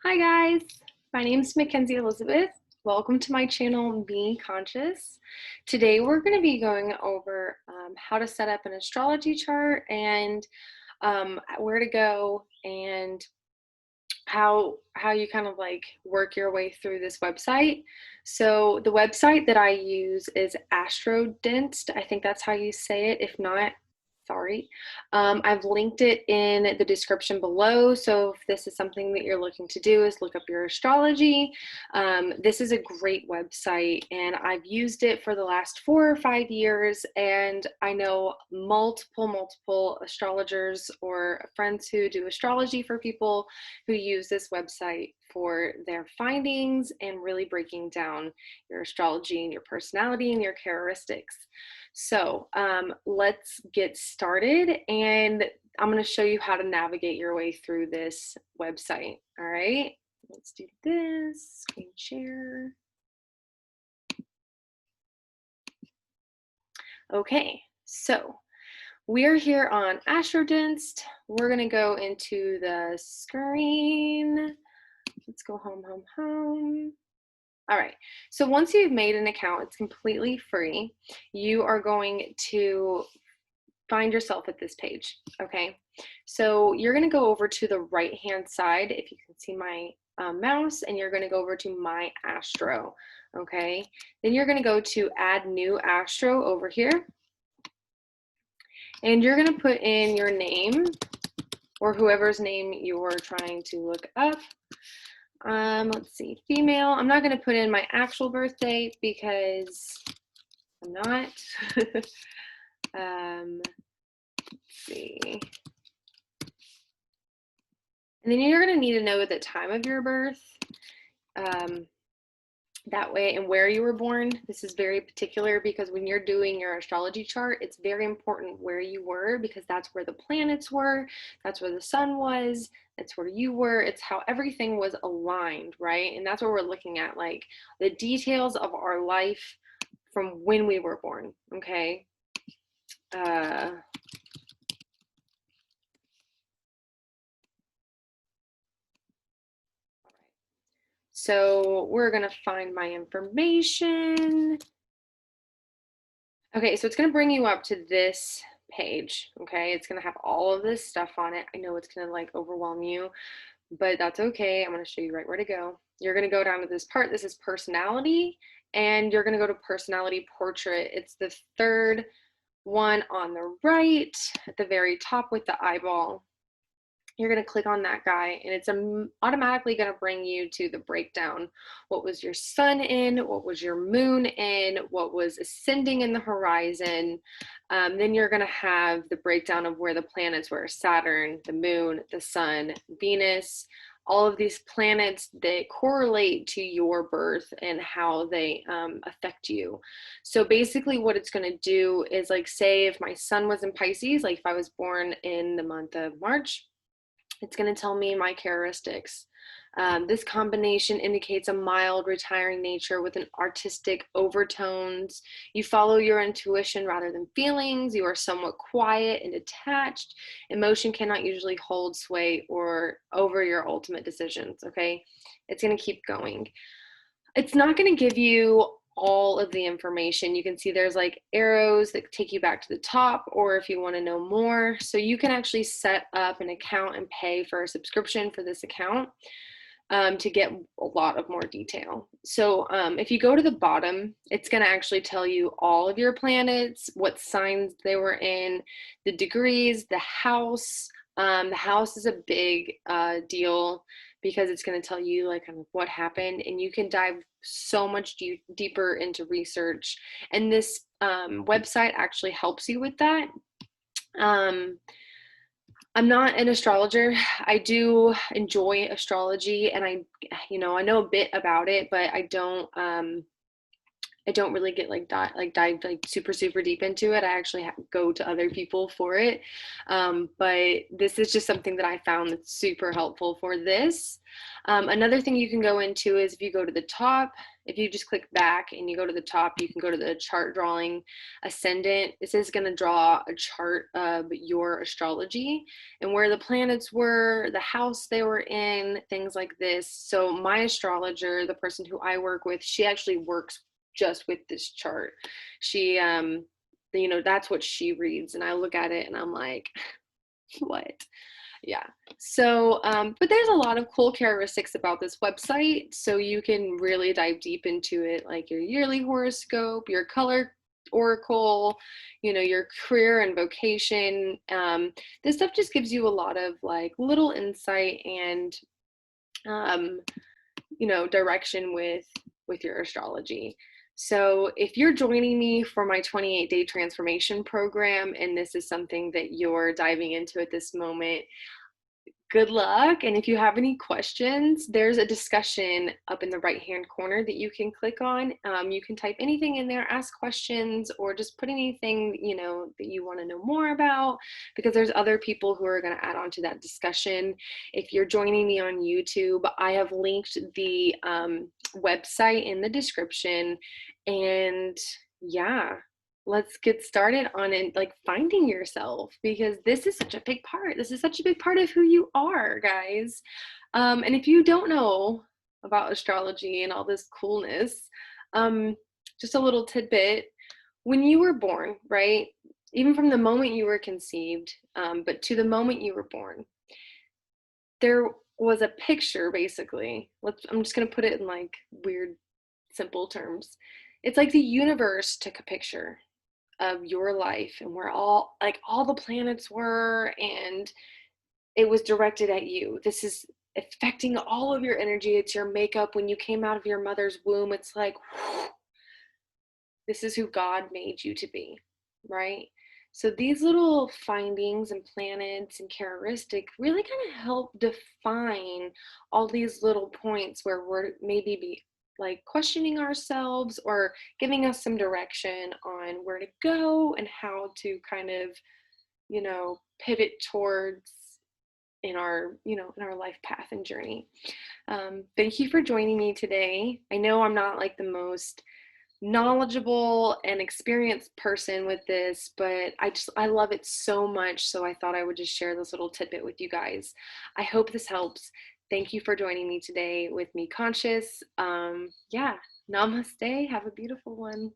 Hi guys, my name is Mackenzie Elizabeth. Welcome to my channel, Be Conscious. Today we're going to be going over how to set up an astrology chart and where to go and how you kind of like work your way through this website. So the website that I use is Astrodienst. I think that's how you say it. If not, sorry. I've linked it in the description below. So if this is something that you're looking to do, is look up your astrology. This is a great website and I've used it for the last 4 or 5 years, and I know multiple astrologers or friends who do astrology for people who use this website for their findings and really breaking down your astrology and your personality and your characteristics. So let's get started, and I'm going to show you how to navigate your way through this website. All right, let's do this, screen share. Okay, so we're here on Astrodienst. We're going to go into the screen. Let's go home. All right, so once you've made an account, it's completely free. You are going to find yourself at this page, okay? So you're gonna go over to the right-hand side, if you can see my mouse, and you're gonna go over to My Astro, okay? Then you're gonna go to Add New Astro over here, and you're gonna put in your name, or whoever's name you're trying to look up. Let's see, female. I'm not going to put in my actual birth date because I'm not. Let's see. And then you're going to need to know the time of your birth. That way, and where you were born. This is very particular because when you're doing your astrology chart, it's very important where you were, because that's where the planets were, that's where the sun was, that's where you were. It's how everything was aligned, right? And that's what we're looking at, like the details of our life from when we were born, okay? So we're gonna find my information. Okay, so it's gonna bring you up to this page, okay? It's gonna have all of this stuff on it. I know it's gonna like overwhelm you, but that's okay. I'm gonna show you right where to go. You're gonna go down to this part. This is personality, and you're gonna go to personality portrait. It's the third one on the right at the very top with the eyeball. You're going to click on that guy, and it's automatically going to bring you to the breakdown. What was your sun in? What was your moon in? What was ascending in the horizon? Then you're going to have the breakdown of where the planets were: Saturn, the moon, the sun, Venus, all of these planets that correlate to your birth and how they affect you. So basically what it's going to do is, like, say if my sun was in Pisces, like if I was born in the month of March, it's going to tell me my characteristics. This combination indicates a mild, retiring nature with an artistic overtones. You follow your intuition rather than feelings. You are somewhat quiet and detached. Emotion cannot usually hold sway or over your ultimate decisions, okay? It's going to keep going. It's not going to give you all of the information. You can see there's like arrows that take you back to the top, or if you want to know more. So you can actually set up an account and pay for a subscription for this account to get a lot of more detail. So if you go to the bottom, it's going to actually tell you all of your planets, what signs they were in, the degrees, the house. The house is a big deal because it's going to tell you like kind of what happened, and you can dive so much deeper into research. And this website actually helps you with that. I'm not an astrologer. I do enjoy astrology, and I know a bit about it, but I don't I don't really get like dive like super deep into it. I actually go to other people for it. But this is just something that I found that's super helpful for this. Another thing you can go into is if you go to the top, if you just click back and you go to the top, you can go to the chart drawing ascendant. This is going to draw a chart of your astrology and where the planets were, the house they were in, things like this. So my astrologer, the person who I work with, she actually works just with this chart. She that's what she reads, and I look at it and I'm like, what? Yeah. So but there's a lot of cool characteristics about this website, so you can really dive deep into it, like your yearly horoscope, your color oracle, your career and vocation. This stuff just gives you a lot of like little insight and um, direction with your astrology. So if you're joining me for my 28-day transformation program and this is something that you're diving into at this moment, good luck. And if you have any questions, there's a discussion up in the right hand corner that you can click on. You can type anything in there, ask questions, or just put anything that you want to know more about, because there's other people who are going to add on to that discussion. If you're joining me on YouTube, I have linked the website in the description. And yeah, let's get started on it, like finding yourself, because this is such a big part. This is such a big part of who you are, guys. And if you don't know about astrology and all this coolness, just a little tidbit. When you were born, right? Even from the moment you were conceived, but to the moment you were born, there was a picture, basically. I'm just gonna put it in like weird, simple terms. It's like the universe took a picture of your life and where all the planets were, and it was directed at you. This is affecting all of your energy. It's your makeup when you came out of your mother's womb. It's like, whew, this is who God made you to be, right? So these little findings and planets and characteristics really kind of help define all these little points where we're maybe like questioning ourselves or giving us some direction on where to go and how to kind of, pivot towards in our life path and journey. Thank you for joining me today. I know I'm not like the most knowledgeable and experienced person with this, but I love it so much, so I thought I would just share this little tidbit with you guys. I hope this helps. Thank you for joining me today with Me Conscious. Yeah, namaste. Have a beautiful one.